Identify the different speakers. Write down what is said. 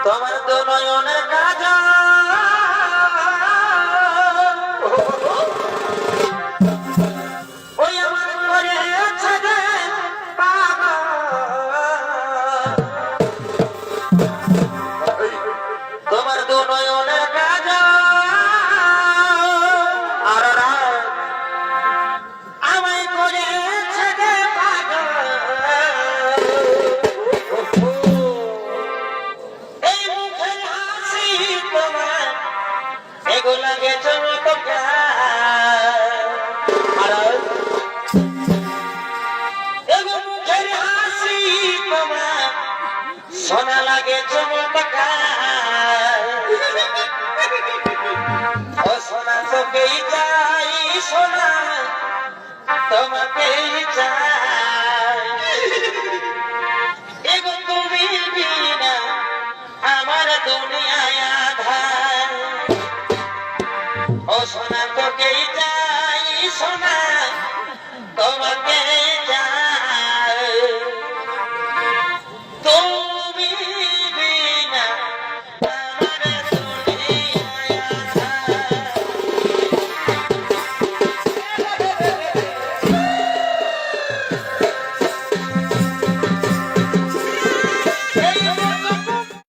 Speaker 1: তোমার তো নয়নের কাজল ওই আমার করেছে যে পাগল তোমার তো নয়নের কাজল আর রাত আমায় করেছে যে পাগল এই মুখের হাসি তোমার এগুলা গেছে মুখের হাসি তোমার সোনা লাগে চমৎকার ও সোনা তোকেই চাই সোনা তোমাকেই চাই এগো তুমি বিনা আমার দুনিয়ায় আধার ও সোনা তোকেই চাই সোনা